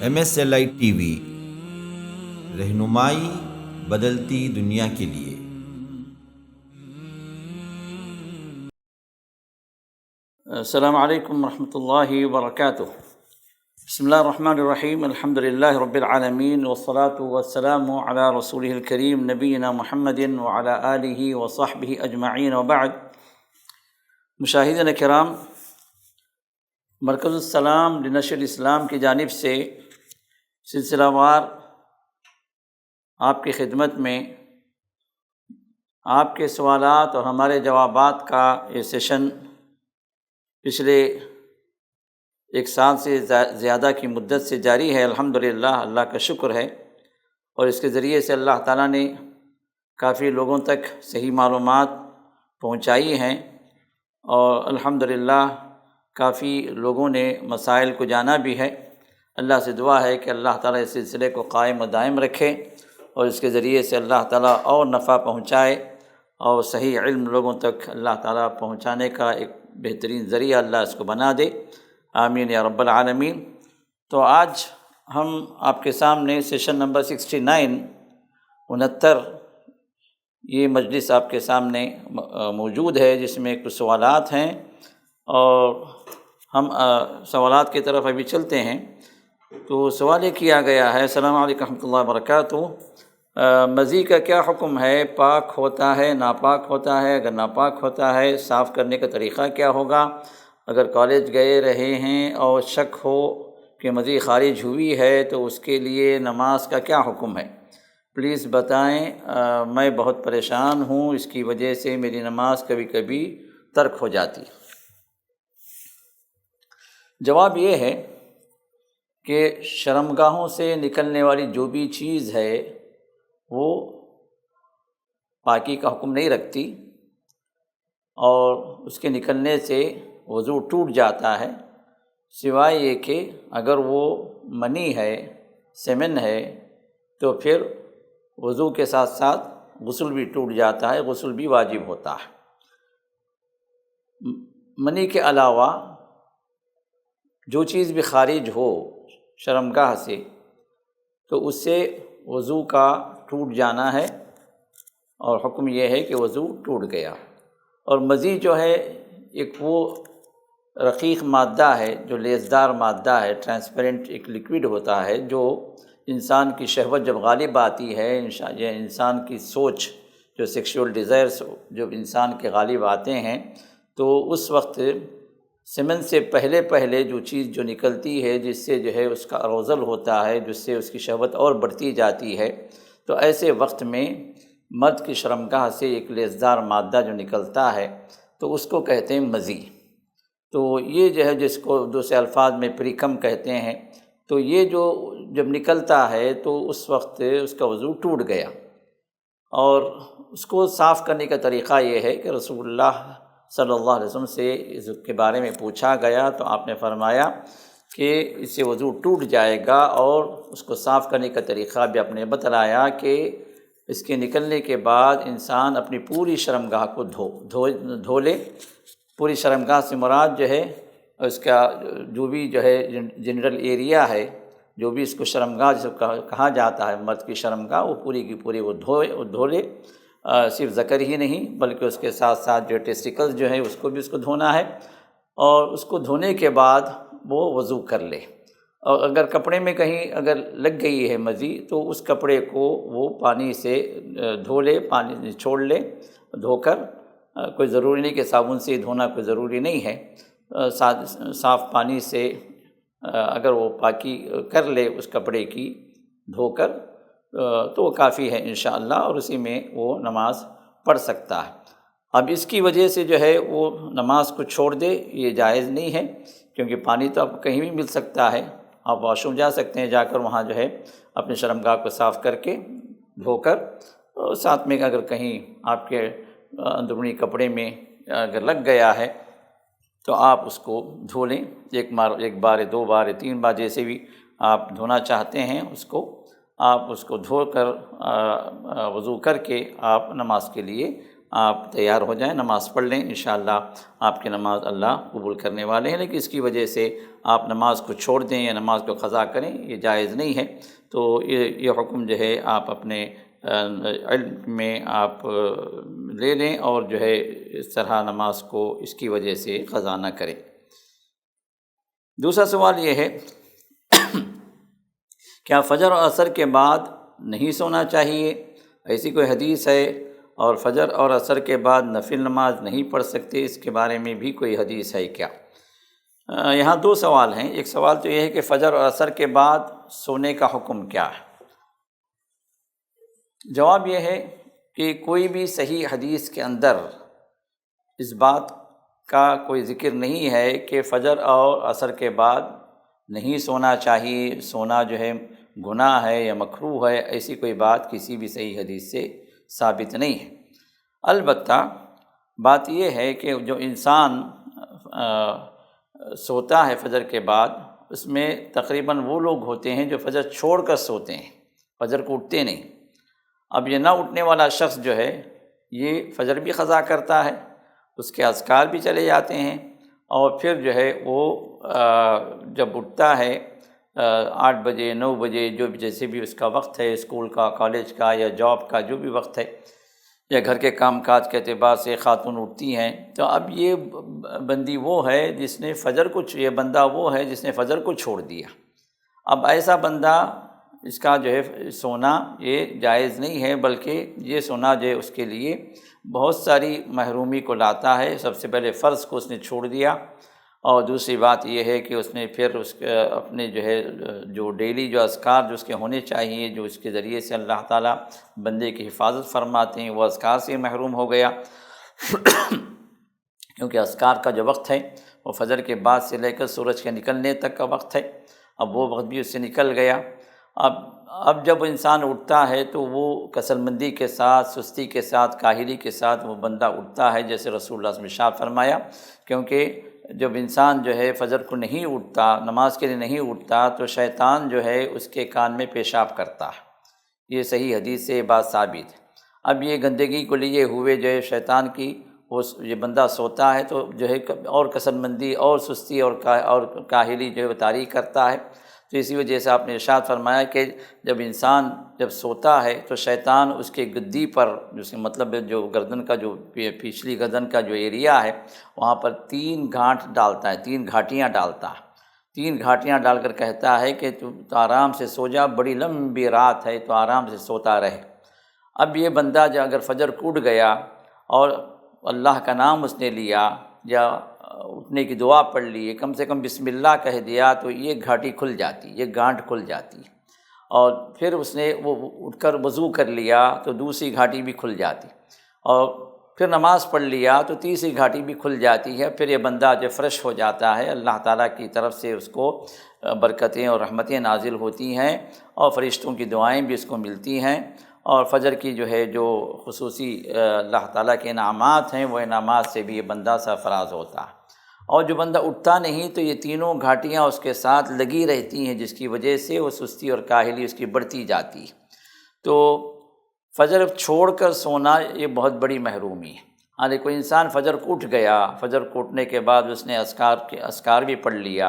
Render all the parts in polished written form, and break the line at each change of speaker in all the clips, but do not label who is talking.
MSLI TV رہنمائی بدلتی دنیا کے لیے۔
السلام علیکم ورحمۃ اللہ وبرکاتہ۔ بسم اللہ الرحمن الرحیم، الحمد للہ رب العالمین، والصلاة والسلام علی رسولہ الکریم نبینا محمد وعلی آلہ وصحبہ اجمعین، وبعد۔ مشاہدین کرام، مرکز السلام لنشر الاسلام کی جانب سے سلسلہ وار آپ کی خدمت میں آپ کے سوالات اور ہمارے جوابات کا یہ سیشن پچھلے ایک سال سے زیادہ کی مدت سے جاری ہے۔ الحمدللہ، اللہ کا شکر ہے، اور اس کے ذریعے سے اللہ تعالیٰ نے کافی لوگوں تک صحیح معلومات پہنچائی ہیں، اور الحمدللہ کافی لوگوں نے مسائل کو جانا بھی ہے۔ اللہ سے دعا ہے کہ اللہ تعالیٰ اس سلسلے کو قائم و دائم رکھے، اور اس کے ذریعے سے اللہ تعالیٰ اور نفع پہنچائے، اور صحیح علم لوگوں تک اللہ تعالیٰ پہنچانے کا ایک بہترین ذریعہ اللہ اس کو بنا دے، آمین یا رب العالمین۔ تو آج ہم آپ کے سامنے سیشن نمبر 69 یہ مجلس آپ کے سامنے موجود ہے، جس میں کچھ سوالات ہیں، اور ہم سوالات کی طرف ابھی چلتے ہیں۔ تو سوال یہ کیا گیا ہے، السلام علیکم ورحمۃ اللہ وبرکاتہ، مزی کا کیا حکم ہے؟ پاک ہوتا ہے، ناپاک ہوتا ہے؟ اگر ناپاک ہوتا ہے، صاف کرنے کا طریقہ کیا ہوگا؟ اگر کالج گئے رہے ہیں اور شک ہو کہ مزی خارج ہوئی ہے تو اس کے لیے نماز کا کیا حکم ہے؟ پلیز بتائیں، میں بہت پریشان ہوں، اس کی وجہ سے میری نماز کبھی کبھی ترک ہو جاتی۔ جواب یہ ہے کہ شرمگاہوں سے نکلنے والی جو بھی چیز ہے وہ پاکی کا حکم نہیں رکھتی، اور اس کے نکلنے سے وضو ٹوٹ جاتا ہے، سوائے یہ کہ اگر وہ منی ہے، سیمن ہے، تو پھر وضو کے ساتھ ساتھ غسل بھی ٹوٹ جاتا ہے، غسل بھی واجب ہوتا ہے۔ منی کے علاوہ جو چیز بھی خارج ہو شرمگاہ سے، تو اس سے وضو کا ٹوٹ جانا ہے، اور حکم یہ ہے کہ وضو ٹوٹ گیا۔ اور مزی جو ہے ایک وہ رقیق مادہ ہے، جو لیسدار مادہ ہے، ٹرانسپیرنٹ ایک لیکوڈ ہوتا ہے، جو انسان کی شہوت جب غالب آتی ہے، انسان کی سوچ، جو سیکشول ڈیزائرز جب انسان کے غالب آتے ہیں، تو اس وقت سیمن سے پہلے جو چیز جو نکلتی ہے، جس سے جو ہے اس کا اروزل ہوتا ہے، جس سے اس کی شہوت اور بڑھتی جاتی ہے، تو ایسے وقت میں مرد کی شرمگاہ سے ایک لیسدار مادہ جو نکلتا ہے، تو اس کو کہتے ہیں مزی۔ تو یہ جو ہے جس کو دوسرے الفاظ میں پریکم کہتے ہیں، تو یہ جو جب نکلتا ہے تو اس وقت اس کا وضو ٹوٹ گیا۔ اور اس کو صاف کرنے کا طریقہ یہ ہے کہ رسول اللہ صلی اللہ علیہ وسلم سے اس کے بارے میں پوچھا گیا، تو آپ نے فرمایا کہ اس سے وضو ٹوٹ جائے گا، اور اس کو صاف کرنے کا طریقہ بھی آپ نے بتلایا کہ اس کے نکلنے کے بعد انسان اپنی پوری شرمگاہ کو دھو لے۔ پوری شرمگاہ سے مراد جو ہے اس کا جو بھی جو ہے جنرل ایریا ہے، جو بھی اس کو شرمگاہ جس کو کہا جاتا ہے، مرد کی شرمگاہ، وہ پوری کی پوری وہ دھو لے۔ صرف ذکر ہی نہیں بلکہ اس کے ساتھ ساتھ جو ٹیسٹیکلز جو ہے اس کو بھی اس کو دھونا ہے، اور اس کو دھونے کے بعد وہ وضو کر لے۔ اور اگر کپڑے میں کہیں اگر لگ گئی ہے مزی، تو اس کپڑے کو وہ پانی سے دھو لے، پانی چھوڑ لے، دھو کر، کوئی ضروری نہیں کہ صابن سے دھونا کوئی ضروری نہیں ہے، صاف پانی سے اگر وہ پاکی کر لے اس کپڑے کی دھو کر، تو وہ کافی ہے انشاءاللہ، اور اسی میں وہ نماز پڑھ سکتا ہے۔ اب اس کی وجہ سے جو ہے وہ نماز کو چھوڑ دے، یہ جائز نہیں ہے، کیونکہ پانی تو آپ کو کہیں بھی مل سکتا ہے، آپ واش روم جا سکتے ہیں، جا کر وہاں جو ہے اپنے شرمگاہ کو صاف کر کے دھو کر، ساتھ میں اگر کہیں آپ کے اندرونی کپڑے میں اگر لگ گیا ہے تو آپ اس کو دھو لیں، ایک بار، دو بار، تین بار، جیسے بھی آپ دھونا چاہتے ہیں اس کو، آپ اس کو دھو کر وضو کر کے آپ نماز کے لیے آپ تیار ہو جائیں، نماز پڑھ لیں، انشاءاللہ آپ کی نماز اللہ قبول کرنے والے ہیں۔ لیکن اس کی وجہ سے آپ نماز کو چھوڑ دیں یا نماز کو قضا کریں، یہ جائز نہیں ہے۔ تو یہ حکم جو ہے آپ اپنے علم میں آپ لے لیں، اور جو ہے اس طرح نماز کو اس کی وجہ سے قضا نہ کریں۔ دوسرا سوال یہ ہے کیا فجر اور عصر کے بعد نہیں سونا چاہیے؟ ایسی کوئی حدیث ہے؟ اور فجر اور عصر کے بعد نفل نماز نہیں پڑھ سکتے، اس کے بارے میں بھی کوئی حدیث ہے کیا؟ یہاں دو سوال ہیں۔ ایک سوال تو یہ ہے کہ فجر اور عصر کے بعد سونے کا حکم کیا ہے؟ جواب یہ ہے کہ کوئی بھی صحیح حدیث کے اندر اس بات کا کوئی ذکر نہیں ہے کہ فجر اور عصر کے بعد نہیں سونا چاہیے، سونا جو ہے گناہ ہے یا مکروہ ہے، ایسی کوئی بات کسی بھی صحیح حدیث سے ثابت نہیں ہے۔ البتہ بات یہ ہے کہ جو انسان سوتا ہے فجر کے بعد، اس میں تقریباً وہ لوگ ہوتے ہیں جو فجر چھوڑ کر سوتے ہیں، فجر کو اٹھتے نہیں۔ اب یہ نہ اٹھنے والا شخص جو ہے یہ فجر بھی قضا کرتا ہے، اس کے اذکار بھی چلے جاتے ہیں، اور پھر جو ہے وہ جب اٹھتا ہے 8 بجے 9 بجے جو بھی جیسے بھی اس کا وقت ہے، اسکول کا، کالج کا یا جاب کا جو بھی وقت ہے، یا گھر کے کام کاج کے اعتبار سے خاتون اٹھتی ہیں، تو اب یہ بندی وہ ہے جس نے فجر کو یہ بندہ وہ ہے جس نے فجر کو چھوڑ دیا۔ اب ایسا بندہ اس کا جو ہے سونا یہ جائز نہیں ہے، بلکہ یہ سونا جو ہے اس کے لیے بہت ساری محرومی کو لاتا ہے۔ سب سے پہلے فرض کو اس نے چھوڑ دیا، اور دوسری بات یہ ہے کہ اس نے پھر اس کے اپنے جو ہے جو ڈیلی جو اذکار جو اس کے ہونے چاہیے، جو اس کے ذریعے سے اللہ تعالیٰ بندے کی حفاظت فرماتے ہیں، وہ اذکار سے محروم ہو گیا کیونکہ اذکار کا جو وقت ہے وہ فجر کے بعد سے لے کر سورج کے نکلنے تک کا وقت ہے۔ اب وہ وقت بھی اس سے نکل گیا۔ اب جب انسان اٹھتا ہے تو وہ کسل مندی کے ساتھ، سستی کے ساتھ، کاہلی کے ساتھ وہ بندہ اٹھتا ہے، جیسے رسول اللہ صلی اللہ علیہ وسلم نے ارشاد فرمایا، کیونکہ جب انسان جو ہے فجر کو نہیں اٹھتا، نماز کے لیے نہیں اٹھتا، تو شیطان جو ہے اس کے کان میں پیشاب کرتا ہے۔ یہ صحیح حدیث سے یہ بات ثابت ہے۔ اب یہ گندگی کو لیے ہوئے جو ہے شیطان کی یہ بندہ سوتا ہے تو جو ہے اور کسل مندی اور سستی اور کاہلی جو ہے وہ طاری کرتا ہے۔ تو اسی وجہ سے آپ نے ارشاد فرمایا کہ جب انسان جب سوتا ہے تو شیطان اس کے گدی پر، جس کا مطلب ہے جو گردن کا جو پچھلی گردن کا جو ایریا ہے، وہاں پر 3 گانٹھ ڈالتا ہے، 3 گھاٹیاں ڈالتا ہے۔ 3 گھاٹیاں ڈال کر کہتا ہے کہ تو آرام سے سو جا، بڑی لمبی رات ہے تو آرام سے سوتا رہے۔ اب یہ بندہ جو اگر فجر کو اٹھ گیا اور اللہ کا نام اس نے لیا یا اٹھنے کی دعا پڑھ لی، کم سے کم بسم اللہ کہہ دیا، تو یہ گھاٹی کھل جاتی، یہ گانٹھ کھل جاتی، اور پھر اس نے وہ اٹھ کر وضو کر لیا تو دوسری گھاٹی بھی کھل جاتی، اور پھر نماز پڑھ لیا تو تیسری گھاٹی بھی کھل جاتی ہے۔ پھر یہ بندہ جو فریش ہو جاتا ہے، اللہ تعالیٰ کی طرف سے اس کو برکتیں اور رحمتیں نازل ہوتی ہیں، اور فرشتوں کی دعائیں بھی اس کو ملتی ہیں، اور فجر کی جو ہے جو خصوصی اللہ تعالیٰ کے انعامات ہیں، وہ انعامات سے بھی یہ بندہ سرفراز ہوتا ہے۔ اور جو بندہ اٹھتا نہیں تو یہ تینوں گھاٹیاں اس کے ساتھ لگی رہتی ہیں، جس کی وجہ سے وہ سستی اور کاہلی اس کی بڑھتی جاتی ہے۔ تو فجر چھوڑ کر سونا یہ بہت بڑی محرومی ہے۔ ہاں کوئی انسان فجر کو اٹھ گیا، فجر کو اٹھنے کے بعد اس نے اذکار بھی پڑھ لیا،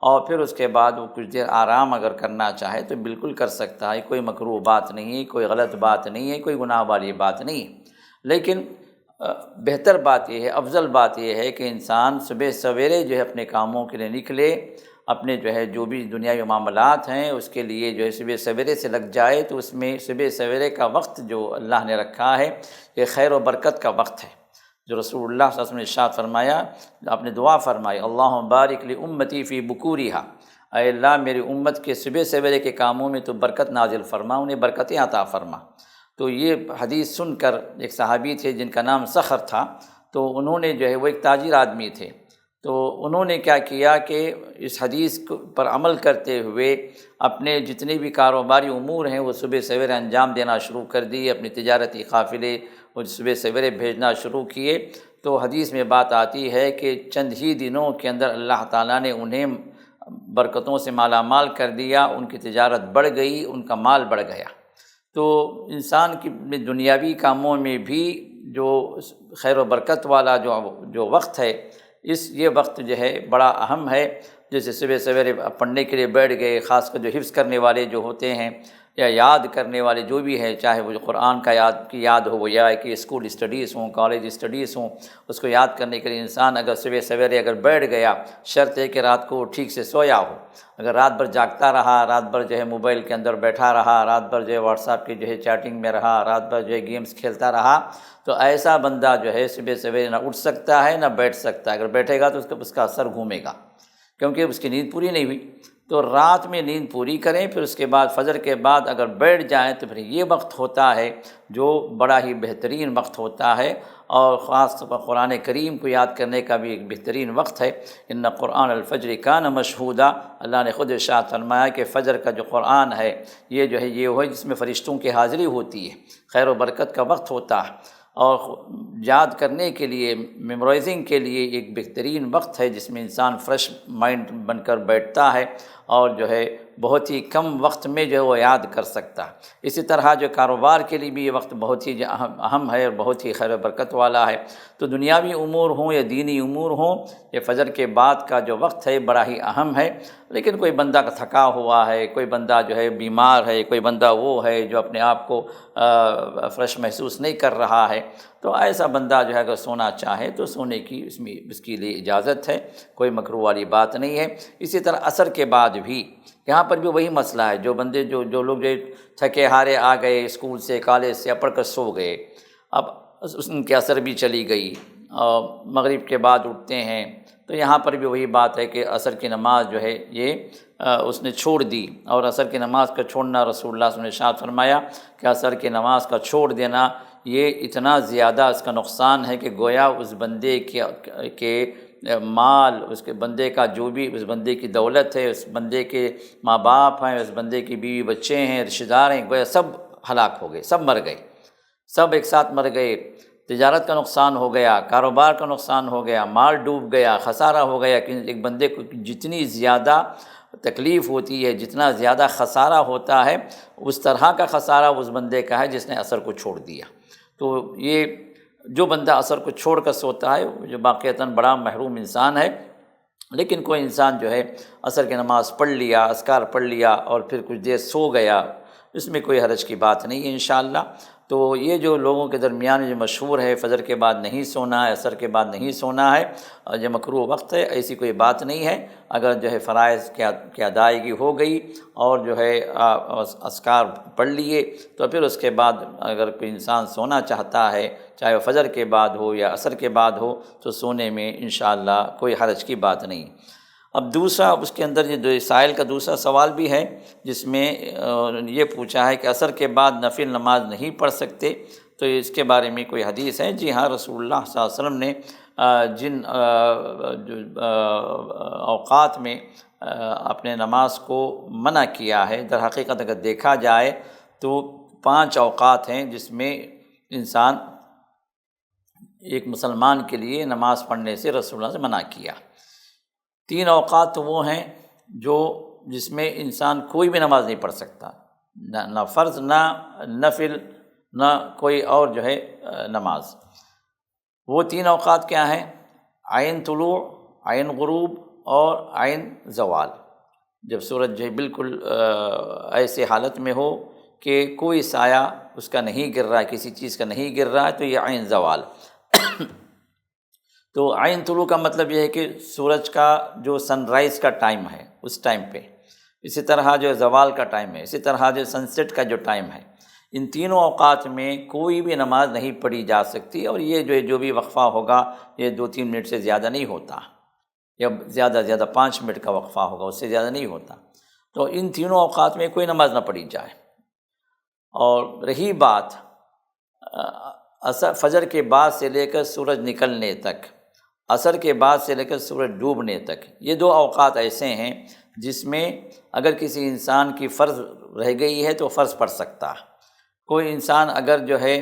اور پھر اس کے بعد وہ کچھ دیر آرام اگر کرنا چاہے تو بالکل کر سکتا ہے، کوئی مکروہ بات نہیں ہے، کوئی غلط بات نہیں ہے، کوئی گناہ والی بات نہیں ہے۔ لیکن بہتر بات یہ ہے، افضل بات یہ ہے کہ انسان صبح سویرے جو ہے اپنے کاموں کے لیے نکلے، اپنے جو ہے جو بھی دنیاوی معاملات ہیں اس کے لیے جو ہے صبح سویرے سے لگ جائے، تو اس میں صبح سویرے کا وقت جو اللہ نے رکھا ہے یہ خیر و برکت کا وقت ہے۔ جو رسول اللہ صلی اللہ علیہ وسلم نے ارشاد فرمایا، آپ نے دعا فرمائی، اللہم بارک لامتی فی بکورہا، اے اللہ میری امت کے صبح سویرے کے کاموں میں تو برکت نازل فرما، انہیں برکتیں عطا فرما۔ تو یہ حدیث سن کر ایک صحابی تھے جن کا نام سخر تھا، تو انہوں نے جو ہے وہ ایک تاجر آدمی تھے، تو انہوں نے کیا کیا کہ اس حدیث پر عمل کرتے ہوئے اپنے جتنے بھی کاروباری امور ہیں وہ صبح سویرے انجام دینا شروع کر دی، اپنی تجارتی قافلے وہ صبح سویرے بھیجنا شروع کیے۔ تو حدیث میں بات آتی ہے کہ چند ہی دنوں کے اندر اللہ تعالیٰ نے انہیں برکتوں سے مالا مال کر دیا، ان کی تجارت بڑھ گئی، ان کا مال بڑھ گیا۔ تو انسان کی دنیاوی کاموں میں بھی جو خیر و برکت والا جو وقت ہے، یہ وقت جو ہے بڑا اہم ہے۔ جیسے صبح سویرے پڑھنے کے لیے بیٹھ گئے، خاص کر جو حفظ کرنے والے جو ہوتے ہیں یا یاد کرنے والے جو بھی ہیں، چاہے وہ جو قرآن کا یاد ہو یا کہ اسکول اسٹڈیز ہوں، کالج اسٹڈیز ہوں، اس کو یاد کرنے کے لیے انسان اگر صبح سویرے اگر بیٹھ گیا، شرط ہے کہ رات کو ٹھیک سے سویا ہو۔ اگر رات بھر جاگتا رہا، رات بھر جو ہے موبائل کے اندر بیٹھا رہا، رات بھر جو ہے واٹس ایپ کی جو ہے چیٹنگ میں رہا، رات بھر جو ہے گیمز کھیلتا رہا، تو ایسا بندہ جو ہے صبح سویرے نہ اٹھ سکتا ہے نہ بیٹھ سکتا ہے۔ اگر بیٹھے گا تو اس کا اثر گھومے گا، کیونکہ اس کی نیند پوری نہیں ہوئی۔ تو رات میں نیند پوری کریں، پھر اس کے بعد فجر کے بعد اگر بیٹھ جائیں تو پھر یہ وقت ہوتا ہے جو بڑا ہی بہترین وقت ہوتا ہے، اور خاص طور پر قرآن کریم کو یاد کرنے کا بھی ایک بہترین وقت ہے۔ ان قرآن الفجر کان مشہودا، اللہ نے خود ارشاد فرمایا کہ فجر کا جو قرآن ہے یہ جو ہے یہ ہے جس میں فرشتوں کی حاضری ہوتی ہے، خیر و برکت کا وقت ہوتا ہے، اور یاد کرنے کے لیے، میمورائزنگ کے لیے ایک بہترین وقت ہے جس میں انسان فریش مائنڈ بن کر بیٹھتا ہے، اور جو ہے بہت ہی کم وقت میں جو ہے وہ یاد کر سکتا ہے۔ اسی طرح جو کاروبار کے لیے بھی یہ وقت بہت ہی اہم ہے اور بہت ہی خیر و برکت والا ہے۔ تو دنیاوی امور ہوں یا دینی امور ہوں، یہ فجر کے بعد کا جو وقت ہے بڑا ہی اہم ہے۔ لیکن کوئی بندہ تھکا ہوا ہے، کوئی بندہ جو ہے بیمار ہے، کوئی بندہ وہ ہے جو اپنے آپ کو فریش محسوس نہیں کر رہا ہے، تو ایسا بندہ جو ہے اگر سونا چاہے تو سونے کی اس کے لیے اجازت ہے، کوئی مکروہ والی بات نہیں ہے۔ اسی طرح عصر کے بعد بھی یہاں پر بھی وہی مسئلہ ہے، جو بندے جو لوگ جو تھکے ہارے آ گئے اسکول سے کالج سے، پڑھ کر سو گئے، اب ان کی عصر بھی چلی گئی اور مغرب کے بعد اٹھتے ہیں، تو یہاں پر بھی وہی بات ہے کہ عصر کی نماز جو ہے یہ اس نے چھوڑ دی، اور عصر کی نماز کا چھوڑنا رسول اللہ صلی اللہ علیہ وسلم نے ارشاد فرمایا کہ عصر کی نماز کا چھوڑ دینا یہ اتنا زیادہ اس کا نقصان ہے کہ گویا اس بندے کے مال، اس کے بندے کا جو بھی اس بندے کی دولت ہے، اس بندے کے ماں باپ ہیں، اس بندے کی بیوی بچے ہیں، رشتہ دار ہیں، گویا سب ہلاک ہو گئے، سب مر گئے، سب ایک ساتھ مر گئے۔ تجارت کا نقصان ہو گیا، کاروبار کا نقصان ہو گیا، مال ڈوب گیا، خسارہ ہو گیا۔ کہ ایک بندے کو جتنی زیادہ تکلیف ہوتی ہے، جتنا زیادہ خسارہ ہوتا ہے، اس طرح کا خسارہ اس بندے کا ہے جس نے عصر کو چھوڑ دیا۔ تو یہ جو بندہ عصر کو چھوڑ کر سوتا ہے جو واقعتاً بڑا محروم انسان ہے۔ لیکن کوئی انسان جو ہے عصر کی نماز پڑھ لیا، اذکار پڑھ لیا اور پھر کچھ دیر سو گیا، اس میں کوئی حرج کی بات نہیں ہے انشاءاللہ۔ تو یہ جو لوگوں کے درمیان جو مشہور ہے فجر کے بعد نہیں سونا ہے، عصر کے بعد نہیں سونا ہے، یہ مکروہ وقت ہے، ایسی کوئی بات نہیں ہے۔ اگر جو ہے فرائض کی ادائیگی ہو گئی اور جو ہے اذکار پڑھ لیے، تو پھر اس کے بعد اگر کوئی انسان سونا چاہتا ہے، چاہے وہ فجر کے بعد ہو یا عصر کے بعد ہو، تو سونے میں انشاءاللہ کوئی حرج کی بات نہیں۔ اب دوسرا اس کے اندر یہ سائل کا دوسرا سوال بھی ہے جس میں یہ پوچھا ہے کہ عصر کے بعد نفل نماز نہیں پڑھ سکتے، تو اس کے بارے میں کوئی حدیث ہے؟ جی ہاں، رسول اللہ صلی اللہ علیہ وسلم نے جن اوقات میں اپنے نماز کو منع کیا ہے، در حقیقت اگر دیکھا جائے تو 5 اوقات ہیں جس میں انسان ایک مسلمان کے لیے نماز پڑھنے سے رسول اللہ سے منع کیا۔ 3 اوقات تو وہ ہیں جس میں انسان کوئی بھی نماز نہیں پڑھ سکتا، نہ فرض، نہ نفل، نہ کوئی اور جو ہے نماز۔ وہ 3 اوقات کیا ہیں؟ عین طلوع، عین غروب اور عین زوال۔ جب سورج جو ہے بالکل ایسے حالت میں ہو کہ کوئی سایہ اس کا نہیں گر رہا ہے، کسی چیز کا نہیں گر رہا ہے، تو یہ عین زوال۔ تو عین طلوع کا مطلب یہ ہے کہ سورج کا جو سن رائز کا ٹائم ہے اس ٹائم پہ، اسی طرح جو زوال کا ٹائم ہے، اسی طرح جو سن سیٹ کا جو ٹائم ہے، ان تینوں اوقات میں کوئی بھی نماز نہیں پڑھی جا سکتی، اور یہ جو بھی وقفہ ہوگا یہ 2-3 منٹ سے زیادہ نہیں ہوتا، یا زیادہ سے زیادہ 5 منٹ کا وقفہ ہوگا، اس سے زیادہ نہیں ہوتا۔ تو ان تینوں اوقات میں کوئی نماز نہ پڑھی جائے۔ اور رہی بات فجر کے بعد سے لے کر سورج نکلنے تک، عصر کے بعد سے لے کر سورج ڈوبنے تک، یہ 2 اوقات ایسے ہیں جس میں اگر کسی انسان کی فرض رہ گئی ہے تو فرض پڑھ سکتا ہے۔ کوئی انسان اگر جو ہے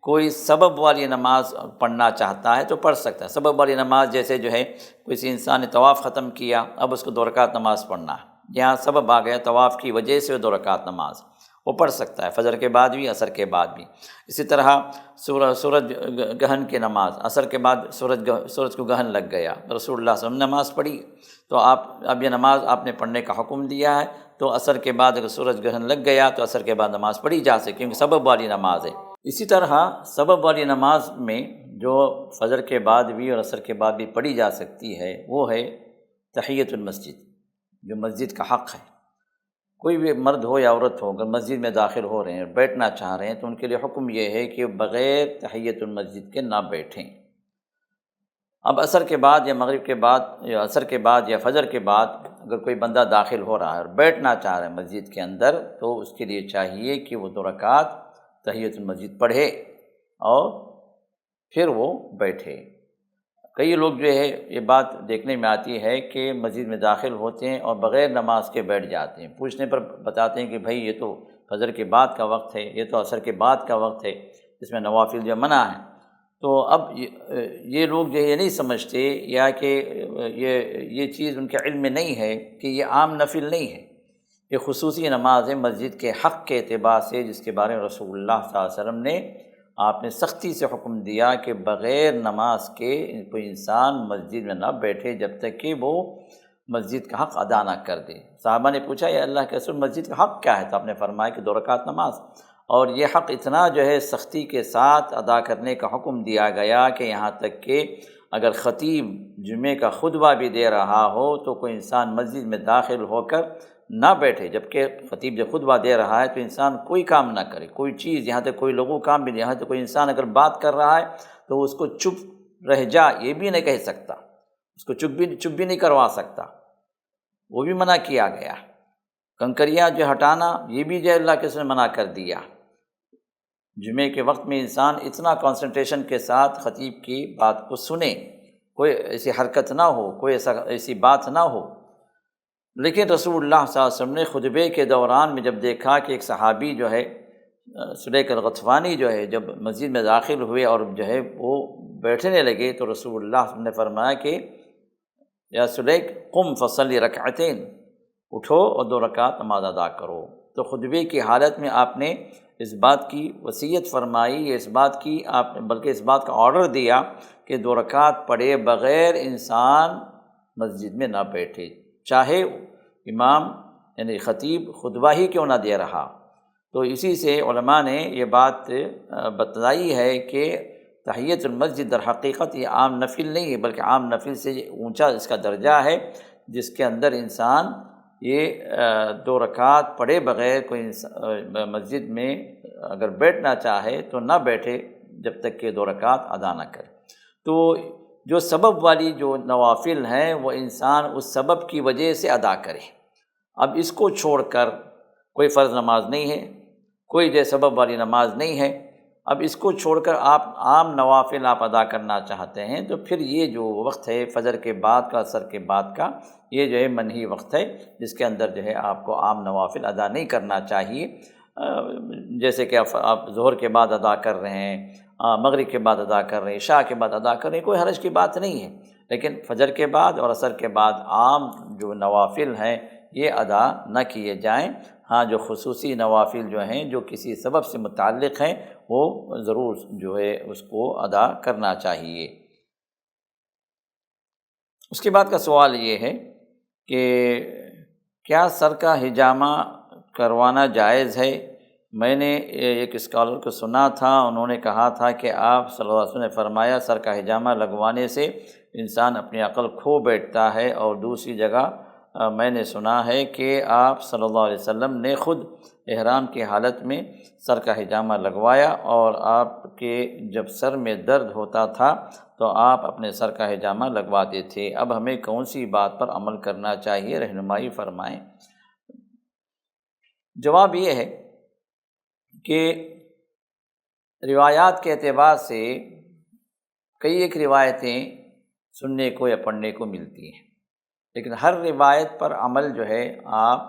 کوئی سبب والی نماز پڑھنا چاہتا ہے تو پڑھ سکتا ہے۔ سبب والی نماز جیسے جو ہے کسی انسان نے طواف ختم کیا، اب اس کو 2 رکعت نماز پڑھنا ہے، یہاں سبب آ گیا طواف کی وجہ سے 2 رکعت نماز، وہ پڑھ سکتا ہے، فجر کے بعد بھی، عصر کے بعد بھی۔ اسی طرح سورج گہن کی نماز، عصر کے بعد سورج کو گہن لگ گیا، رسول اللہ صلی اللہ علیہ وسلم نے نماز پڑھی، تو اب یہ نماز آپ نے پڑھنے کا حکم دیا ہے، تو عصر کے بعد اگر سورج گرہن لگ گیا تو عصر کے بعد نماز پڑھی جا سکے، کیونکہ سبب والی نماز ہے۔ اسی طرح سبب والی نماز میں جو فجر کے بعد بھی اور عصر کے بعد بھی پڑھی جا سکتی ہے وہ ہے تحیۃ المسجد، جو مسجد کا حق ہے۔ کوئی بھی مرد ہو یا عورت ہو، اگر مسجد میں داخل ہو رہے ہیں اور بیٹھنا چاہ رہے ہیں تو ان کے لیے حکم یہ ہے کہ بغیر تحیۃ المسجد کے نہ بیٹھیں۔ اب عصر کے بعد یا مغرب کے بعد یا عصر کے بعد یا فجر کے بعد اگر کوئی بندہ داخل ہو رہا ہے اور بیٹھنا چاہ رہا ہے مسجد کے اندر، تو اس کے لیے چاہیے کہ وہ 2 رکعت تحیۃ المسجد پڑھے اور پھر وہ بیٹھے۔ کئی لوگ جو ہے یہ بات دیکھنے میں آتی ہے کہ مسجد میں داخل ہوتے ہیں اور بغیر نماز کے بیٹھ جاتے ہیں، پوچھنے پر بتاتے ہیں کہ بھائی یہ تو فجر کے بعد کا وقت ہے، یہ تو عصر کے بعد کا وقت ہے، اس میں نوافل جو منع ہے۔ تو اب یہ لوگ جو ہے یہ نہیں سمجھتے، یا کہ یہ چیز ان کے علم میں نہیں ہے کہ یہ عام نفل نہیں ہے، یہ خصوصی نماز ہے مسجد کے حق کے اعتبار سے، جس کے بارے میں رسول اللہ صلی اللہ علیہ وسلم نے آپ نے سختی سے حکم دیا کہ بغیر نماز کے کوئی انسان مسجد میں نہ بیٹھے جب تک کہ وہ مسجد کا حق ادا نہ کر دے۔ صحابہ نے پوچھا یا اللہ کے رسول مسجد کا حق کیا ہے؟ تو آپ نے فرمایا کہ 2 رکعت نماز، اور یہ حق اتنا جو ہے سختی کے ساتھ ادا کرنے کا حکم دیا گیا کہ یہاں تک کہ اگر خطیب جمعے کا خطبہ بھی دے رہا ہو تو کوئی انسان مسجد میں داخل ہو کر نہ بیٹھے، جبکہ خطیب جب خطبہ دے رہا ہے تو انسان کوئی کام نہ کرے، کوئی چیز، یہاں تک کوئی لوگوں کام بھی نہیں، یہاں تک کوئی انسان اگر بات کر رہا ہے تو اس کو چپ رہ جا یہ بھی نہیں کہہ سکتا، اس کو چپ بھی نہیں کروا سکتا، وہ بھی منع کیا گیا۔ کنکریاں جو ہٹانا یہ بھی جو اللہ کے رسول نے منع کر دیا۔ جمعے کے وقت میں انسان اتنا کنسنٹریشن کے ساتھ خطیب کی بات کو سنے، کوئی ایسی حرکت نہ ہو، کوئی ایسی بات نہ ہو۔ لیکن رسول اللہ صلی اللہ علیہ وسلم نے خطبے کے دوران میں جب دیکھا کہ ایک صحابی جو ہے سلیک الغطفانی جو ہے جب مسجد میں داخل ہوئے اور جو ہے وہ بیٹھنے لگے، تو رسول اللہ صلی اللہ علیہ وسلم نے فرمایا کہ یا سلیک قم فصلی رکعتین، اٹھو اور 2 رکعت نماز ادا کرو۔ تو خطبے کی حالت میں آپ نے اس بات کی وصیت فرمائی، اس بات کی آپ نے بلکہ اس بات کا آرڈر دیا کہ 2 رکعت پڑھے بغیر انسان مسجد میں نہ بیٹھے، چاہے امام یعنی خطیب خطبہ ہی کیوں نہ دے رہا۔ تو اسی سے علماء نے یہ بات بتلائی ہے کہ تحیۃ المسجد در حقیقت یہ عام نفل نہیں ہے، بلکہ عام نفل سے اونچا اس کا درجہ ہے، جس کے اندر انسان یہ 2 رکعت پڑھے بغیر کوئی مسجد میں اگر بیٹھنا چاہے تو نہ بیٹھے جب تک کہ 2 رکعت ادا نہ کرے۔ تو جو سبب والی جو نوافل ہیں وہ انسان اس سبب کی وجہ سے ادا کرے۔ اب اس کو چھوڑ کر کوئی فرض نماز نہیں ہے، کوئی جو سبب والی نماز نہیں ہے، اب اس کو چھوڑ کر آپ عام نوافل آپ ادا کرنا چاہتے ہیں تو پھر یہ جو وقت ہے فجر کے بعد کا، عصر کے بعد کا، یہ جو ہے منہی وقت ہے، جس کے اندر جو ہے آپ کو عام نوافل ادا نہیں کرنا چاہیے۔ جیسے کہ آپ ظہر کے بعد ادا کر رہے ہیں، مغرب کے بعد ادا کر رہے ہیں، عشاء کے بعد ادا کر رہے ہیں، کوئی حرج کی بات نہیں ہے، لیکن فجر کے بعد اور عصر کے بعد عام جو نوافل ہیں یہ ادا نہ کیے جائیں۔ ہاں جو خصوصی نوافل جو ہیں جو کسی سبب سے متعلق ہیں وہ ضرور جو ہے اس کو ادا کرنا چاہیے۔ اس کے بعد کا سوال یہ ہے کہ کیا سر کا حجامہ کروانا جائز ہے؟ میں نے ایک اسکالر کو سنا تھا، انہوں نے کہا تھا کہ آپ صلی اللہ علیہ وسلم نے فرمایا سر کا حجامہ لگوانے سے انسان اپنی عقل کھو بیٹھتا ہے، اور دوسری جگہ میں نے سنا ہے کہ آپ صلی اللہ علیہ وسلم نے خود احرام کی حالت میں سر کا حجامہ لگوایا، اور آپ کے جب سر میں درد ہوتا تھا تو آپ اپنے سر کا حجامہ لگواتے تھے۔ اب ہمیں کون سی بات پر عمل کرنا چاہیے، رہنمائی فرمائیں۔ جواب یہ ہے کہ روایات کے اعتبار سے کئی ایک روایتیں سننے کو یا پڑھنے کو ملتی ہیں، لیکن ہر روایت پر عمل جو ہے آپ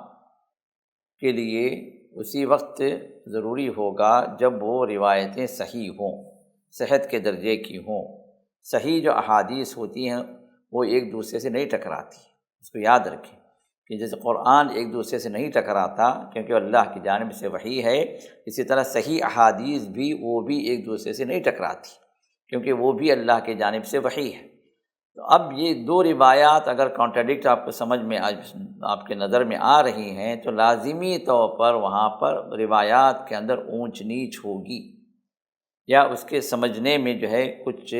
کے لیے اسی وقت ضروری ہوگا جب وہ روایتیں صحیح ہوں، صحت کے درجے کی ہوں۔ صحیح جو احادیث ہوتی ہیں وہ ایک دوسرے سے نہیں ٹکراتی، اس کو یاد رکھیں کہ جیسے قرآن ایک دوسرے سے نہیں ٹکراتا کیونکہ اللہ کی جانب سے وحی ہے، اسی طرح صحیح احادیث بھی وہ بھی ایک دوسرے سے نہیں ٹکراتی کیونکہ وہ بھی اللہ کی جانب سے وحی ہے۔ تو اب یہ دو روایات اگر کانٹراڈکٹ آپ کو سمجھ میں آپ کے نظر میں آ رہی ہیں تو لازمی طور پر وہاں پر روایات کے اندر اونچ نیچ ہوگی، یا اس کے سمجھنے میں جو ہے کچھ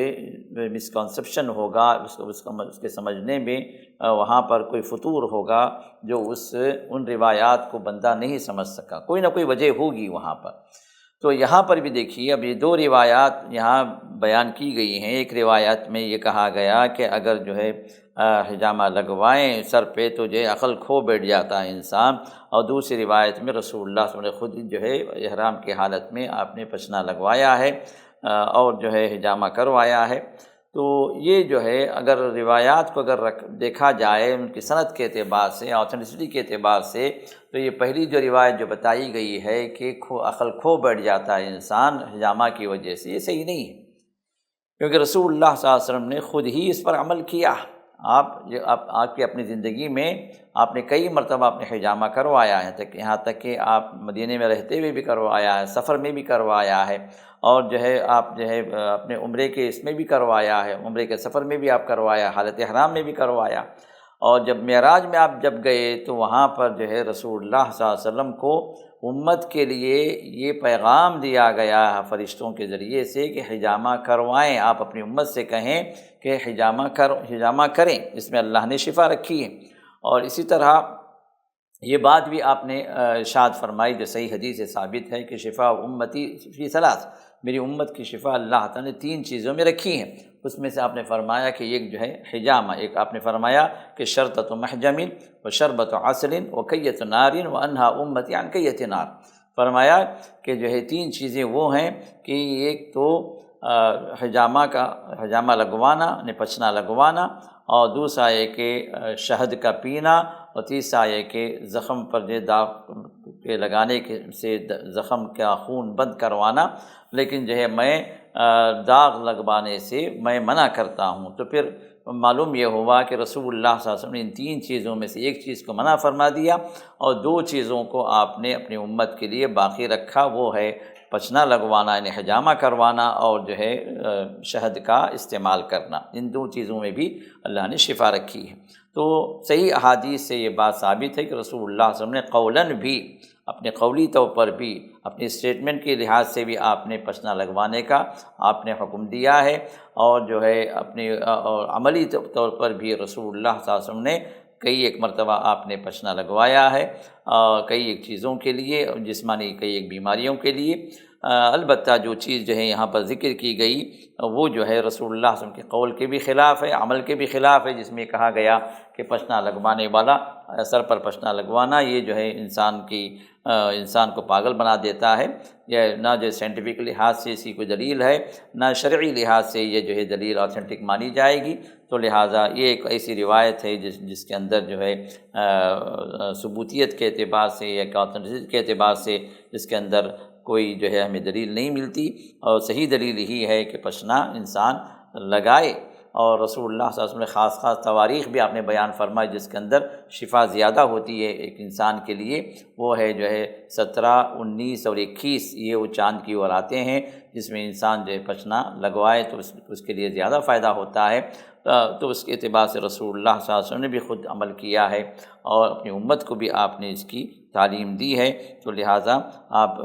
مسکنسیپشن ہوگا، اس کے سمجھنے میں وہاں پر کوئی فطور ہوگا جو ان روایات کو بندہ نہیں سمجھ سکا، کوئی نہ کوئی وجہ ہوگی وہاں پر۔ تو یہاں پر بھی دیکھیے، اب یہ دو روایات یہاں بیان کی گئی ہیں۔ ایک روایت میں یہ کہا گیا کہ اگر جو ہے حجامہ لگوائیں سر پہ تو جو ہے عقل کھو بیٹھ جاتا ہے انسان، اور دوسری روایت میں رسول اللہ صلی اللہ علیہ وسلم نے خود جو ہے احرام کی حالت میں آپ نے پچھنا لگوایا ہے اور جو ہے حجامہ کروایا ہے۔ تو یہ جو ہے اگر روایات کو اگر دیکھا جائے ان کی سند کے اعتبار سے، آتھینٹسٹی کے اعتبار سے، تو یہ پہلی جو روایت جو بتائی گئی ہے کہ عقل کھو بیٹھ جاتا ہے انسان حجامہ کی وجہ سے، یہ صحیح نہیں ہے، کیونکہ رسول اللہ صلی اللہ علیہ وسلم نے خود ہی اس پر عمل کیا۔ آپ کی اپنی زندگی میں آپ نے کئی مرتبہ آپ نے حجامہ کروایا ہے، یہاں تک کہ آپ مدینے میں رہتے ہوئے بھی کروایا ہے، سفر میں بھی کروایا ہے، اور جو ہے آپ جو ہے اپنے عمرے کے اس میں بھی کروایا ہے، عمرے کے سفر میں بھی آپ کروایا، حالت احرام میں بھی کروایا، اور جب معراج میں آپ جب گئے تو وہاں پر جو ہے رسول اللہ صلی اللہ علیہ وسلم کو امت کے لیے یہ پیغام دیا گیا ہے فرشتوں کے ذریعے سے کہ حجامہ کروائیں، آپ اپنی امت سے کہیں کہ حجامہ کریں، اس میں اللہ نے شفا رکھی ہے۔ اور اسی طرح یہ بات بھی آپ نے ارشاد فرمائی جو صحیح حدیث سے ثابت ہے کہ شفا امتی فی ثلاث، میری امت کی شفا اللہ تعالیٰ نے 3 چیزوں میں رکھی ہیں۔ اس میں سے آپ نے فرمایا کہ ایک جو ہے حجامہ، ایک آپ نے فرمایا کہ شرطۃ محجم و شربت عسل و کیت نار و انہا امتی عن کیت نار، فرمایا کہ جو ہے 3 چیزیں وہ ہیں کہ ایک تو حجامہ لگوانا، پچنا لگوانا، اور دوسرا ہے کہ شہد کا پینا، اور تیسرا ہے کہ زخم پر جو داغ کے لگانے سے زخم کا خون بند کروانا، لیکن جو ہے میں داغ لگوانے سے میں منع کرتا ہوں۔ تو پھر معلوم یہ ہوا کہ رسول اللہ صلی اللہ علیہ وسلم نے ان 3 چیزوں میں سے ایک چیز کو منع فرما دیا، اور 2 چیزوں کو آپ نے اپنی امت کے لیے باقی رکھا، وہ ہے پچنا لگوانا یعنی حجامہ کروانا، اور جو ہے شہد کا استعمال کرنا۔ ان 2 چیزوں میں بھی اللہ نے شفا رکھی ہے۔ تو صحیح احادیث سے یہ بات ثابت ہے کہ رسول اللہ صلی اللہ علیہ وسلم نے قولاً بھی، اپنے قولی طور پر بھی، اپنی اسٹیٹمنٹ کے لحاظ سے بھی آپ نے پچنا لگوانے کا آپ نے حکم دیا ہے، اور جو ہے اپنی اور عملی طور پر بھی رسول اللہ صلی اللہ علیہ وسلم نے کئی ایک مرتبہ آپ نے پچنا لگوایا ہے، کئی ایک چیزوں کے لیے، جسمانی کئی ایک بیماریوں کے لیے۔ البتہ جو چیز جو ہے یہاں پر ذکر کی گئی وہ جو ہے رسول اللہ صلی اللہ علیہ وسلم کے قول کے بھی خلاف ہے، عمل کے بھی خلاف ہے، جس میں کہا گیا کہ پچنا لگوانے والا، سر پر پچنا لگوانا یہ جو ہے انسان کو پاگل بنا دیتا ہے، یہ نہ جو سائنٹیفک لحاظ سے اسی کوئی دلیل ہے، نہ شرعی لحاظ سے یہ جو ہے دلیل آتھینٹک مانی جائے گی۔ تو لہٰذا یہ ایک ایسی روایت ہے جس کے اندر جو ہے ثبوتیت کے اعتبار سے یا آتھینٹسٹی کے اعتبار سے اس کے اندر کوئی جو ہے ہمیں دلیل نہیں ملتی، اور صحیح دلیل یہی ہے کہ پچنا انسان لگائے۔ اور رسول اللہ صلی اللہ علیہ وسلم نے خاص تواریخ بھی آپ نے بیان فرمائی جس کے اندر شفا زیادہ ہوتی ہے ایک انسان کے لیے، وہ ہے جو ہے 17، 19 اور 21، یہ وہ چاند کی اور آتے ہیں جس میں انسان جو ہے پچنا لگوائے تو اس کے لیے زیادہ فائدہ ہوتا ہے۔ تو اس کے اعتبار سے رسول اللہ صلی اللہ علیہ وسلم نے بھی خود عمل کیا ہے، اور اپنی امت کو بھی آپ نے اس کی تعلیم دی ہے۔ تو لہٰذا آپ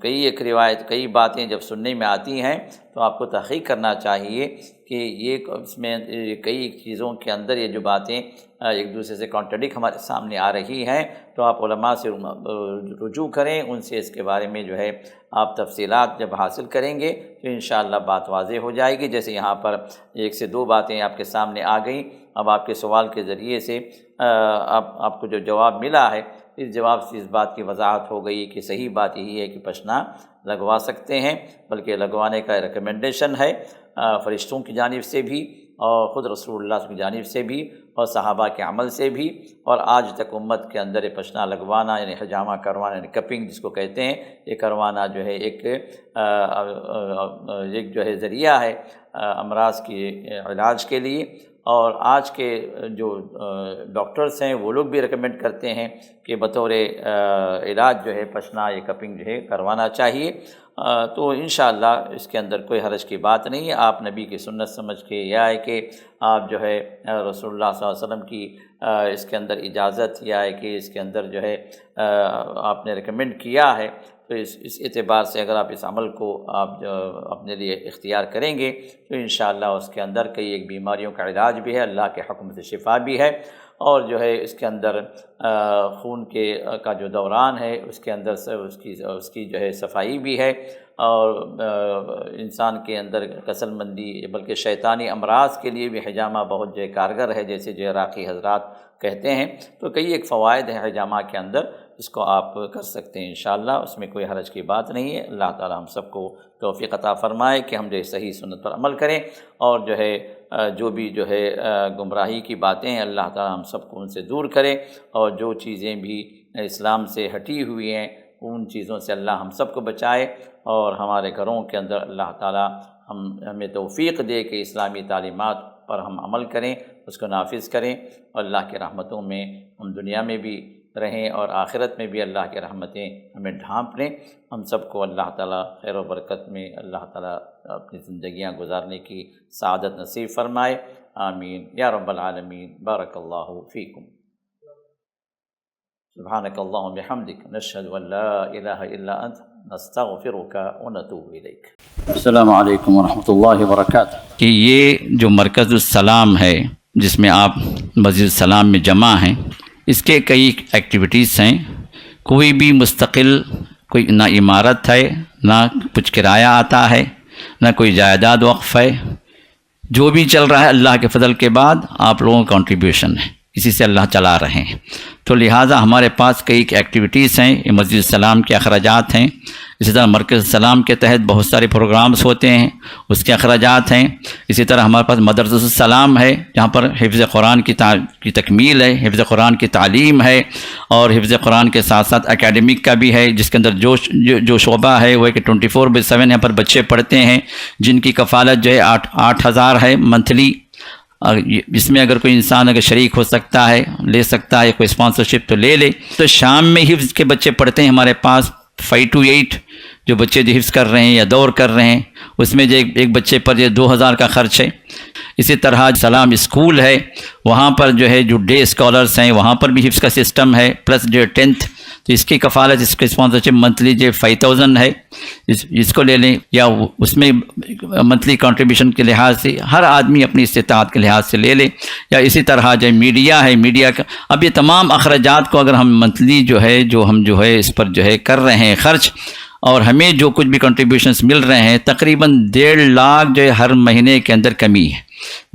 کئی باتیں جب سننے میں آتی ہیں تو آپ کو تحقیق کرنا چاہیے کہ یہ اس میں کئی چیزوں کے اندر یہ جو باتیں ایک دوسرے سے کانٹرڈکٹ ہمارے سامنے آ رہی ہیں، تو آپ علماء سے رجوع کریں، ان سے اس کے بارے میں جو ہے آپ تفصیلات جب حاصل کریں گے تو انشاءاللہ بات واضح ہو جائے گی۔ جیسے یہاں پر 1 سے 2 باتیں آپ کے سامنے آ گئیں، اب آپ کے سوال کے ذریعے سے آپ کو جو جواب ملا ہے، اس جواب سے اس بات کی وضاحت ہو گئی کہ صحیح بات یہی ہے کہ پچنا لگوا سکتے ہیں، بلکہ لگوانے کا ریکمنڈیشن ہے فرشتوں کی جانب سے بھی، اور خود رسول اللہ کی جانب سے بھی، اور صحابہ کے عمل سے بھی، اور آج تک امت کے اندر پچنا لگوانا یعنی حجامہ کروانا یعنی کپنگ جس کو کہتے ہیں، یہ کروانا جو ہے ایک جو ہے ذریعہ ہے امراض کے علاج کے لیے، اور آج کے جو ڈاکٹرز ہیں وہ لوگ بھی ریکمینڈ کرتے ہیں کہ بطور علاج جو ہے پشنا یا کپنگ جو ہے کروانا چاہیے۔ تو انشاءاللہ اس کے اندر کوئی حرج کی بات نہیں ہے۔ آپ نبی کی سنت سمجھ کے یا ہے کہ آپ جو ہے رسول اللہ صلی اللہ علیہ وسلم کی اس کے اندر اجازت یا ہے کہ اس کے اندر جو ہے آپ نے ریکمینڈ کیا ہے، تو اس اعتبار سے اگر آپ اس عمل کو آپ اپنے لیے اختیار کریں گے تو انشاءاللہ اس کے اندر کئی ایک بیماریوں کا علاج بھی ہے، اللہ کے حکم سے شفا بھی ہے، اور جو ہے اس کے اندر خون کا جو دوران ہے اس کے اندر سے اس کی جو ہے صفائی بھی ہے، اور انسان کے اندر کسل مندی بلکہ شیطانی امراض کے لیے بھی حجامہ بہت جو ہے کارگر ہے، جیسے جو عراقی حضرات کہتے ہیں۔ تو کئی ایک فوائد ہیں حجامہ کے اندر، اس کو آپ کر سکتے ہیں انشاءاللہ، اس میں کوئی حرج کی بات نہیں ہے۔ اللہ تعالی ہم سب کو توفیق عطا فرمائے کہ ہم جو ہے صحیح سنت پر عمل کریں، اور جو ہے جو بھی جو ہے گمراہی کی باتیں ہیں اللہ تعالی ہم سب کو ان سے دور کرے، اور جو چیزیں بھی اسلام سے ہٹی ہوئی ہیں ان چیزوں سے اللہ ہم سب کو بچائے، اور ہمارے گھروں کے اندر اللہ تعالی ہمیں توفیق دے کہ اسلامی تعلیمات پر ہم عمل کریں، اس کو نافذ کریں، اور اللہ کی رحمتوں میں ہم دنیا میں بھی رہیں اور آخرت میں بھی اللہ کی رحمتیں ہمیں ڈھانپ لیں۔ ہم سب کو اللہ تعالیٰ خیر و برکت میں اللہ تعالیٰ اپنی زندگیاں گزارنے کی سعادت نصیب فرمائے، آمین یا رب العالمین۔ بارک اللہ فیکم۔ سبحانک اللہم بحمدک، نشہد ان لا الہ الا انت، نستغفرک ونتوب الیک۔ السلام علیکم ورحمۃ اللہ وبرکاتہ۔ کہ یہ جو مرکز السلام ہے جس میں آپ مسجد السلام میں جمع ہیں، اس کے کئی ایکٹیویٹیز ہیں۔ کوئی بھی مستقل کوئی نہ عمارت ہے، نہ کچھ کرایہ آتا ہے، نہ کوئی جائیداد وقف ہے، جو بھی چل رہا ہے اللہ کے فضل کے بعد آپ لوگوں کا کنٹریبیوشن ہے، اسی سے اللہ چلا رہے ہیں۔ تو لہٰذا ہمارے پاس کئی ایکٹیویٹیز ہیں، یہ مسجد السلام کے اخراجات ہیں، اسی طرح مرکز السلام کے تحت بہت سارے پروگرامز ہوتے ہیں، اس کے اخراجات ہیں۔ اسی طرح ہمارے پاس مدرسہ السلام ہے جہاں پر حفظ قرآن کی تکمیل ہے، حفظ قرآن کی تعلیم ہے، اور حفظ قرآن کے ساتھ ساتھ اکیڈمک کا بھی ہے، جس کے اندر جو شعبہ ہے وہ ہے کہ 24/7 یہاں پر بچے پڑھتے ہیں، جن کی کفالت جو ہے 8,000 ہے منتھلی۔ جس میں اگر کوئی انسان اگر شریک ہو سکتا ہے لے سکتا ہے، کوئی اسپانسرشپ تو لے لے۔ تو شام میں حفظ کے بچے پڑھتے ہیں ہمارے پاس 5 to 8 جو بچے جو حفظ کر رہے ہیں یا دور کر رہے ہیں، اس میں جو ایک بچے پر جو 2,000 کا خرچ ہے۔ اسی طرح سلام اسکول ہے، وہاں پر جو ہے جو ڈے اسکالرس ہیں وہاں پر بھی حفظ کا سسٹم ہے، پلس جو 10th، تو اس کی کفالت اس کی اسپانسرشپ منتھلی جو 5,000 ہے، اس کو لے لیں، یا اس میں منتھلی کنٹریبیوشن کے لحاظ سے ہر آدمی اپنی استطاعت کے لحاظ سے لے لے۔ یا اسی طرح جو میڈیا ہے، میڈیا کا اب یہ تمام اخراجات کو اگر ہم منتھلی جو ہے ہم جو ہے اس پر جو ہے کر رہے ہیں خرچ، اور ہمیں جو کچھ بھی کنٹریبیوشنز مل رہے ہیں تقریباً 1.5 لاکھ جو ہے ہر مہینے کے اندر کمی ہے۔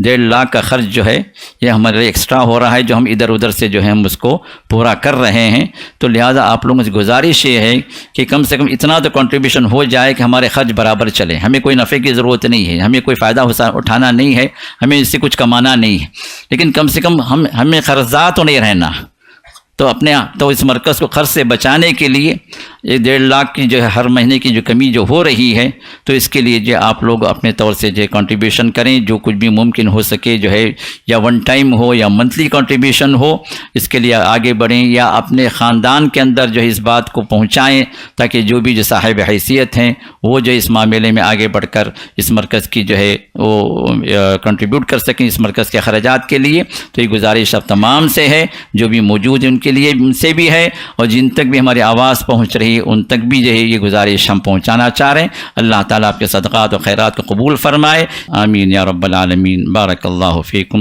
1.5 لاکھ کا خرچ جو ہے یہ ہمارے ایکسٹرا ہو رہا ہے، جو ہم ادھر ادھر سے جو ہے ہم اس کو پورا کر رہے ہیں۔ تو لہٰذا آپ لوگوں سے گزارش یہ ہے کہ کم سے کم اتنا تو کنٹریبیوشن ہو جائے کہ ہمارے خرچ برابر چلے۔ ہمیں کوئی نفع کی ضرورت نہیں ہے، ہمیں کوئی فائدہ اٹھانا نہیں ہے، ہمیں اس سے کچھ کمانا نہیں ہے، لیکن کم سے کم ہمیں قرضات تو نہیں رہنا۔ تو اس مرکز کو قرض سے بچانے کے لیے یہ 1.5 لاکھ کی جو ہے ہر مہینے کی جو کمی جو ہو رہی ہے، تو اس کے لیے جو آپ لوگ اپنے طور سے جو کنٹریبیوشن کریں، جو کچھ بھی ممکن ہو سکے جو ہے، یا ون ٹائم ہو یا منتھلی کنٹریبیوشن ہو، اس کے لیے آگے بڑھیں، یا اپنے خاندان کے اندر جو اس بات کو پہنچائیں تاکہ جو بھی جو صاحب حیثیت ہیں وہ جو اس معاملے میں آگے بڑھ کر اس مرکز کی جو ہے وہ کنٹریبیوٹ کر سکیں اس مرکز کے اخراجات کے لیے۔ تو یہ گزارش اب تمام سے ہے، جو بھی موجود ہیں ان کے لیے ان سے بھی ہے، اور جن تک بھی ہماری آواز پہنچ رہی ہے ان تک بھی جو ہے یہ گزارش ہم پہنچانا چاہ رہے ہیں۔ اللہ تعالیٰ آپ کے صدقات و خیرات کو قبول فرمائے، آمین یا رب العالمین۔ بارک اللہ فیکم۔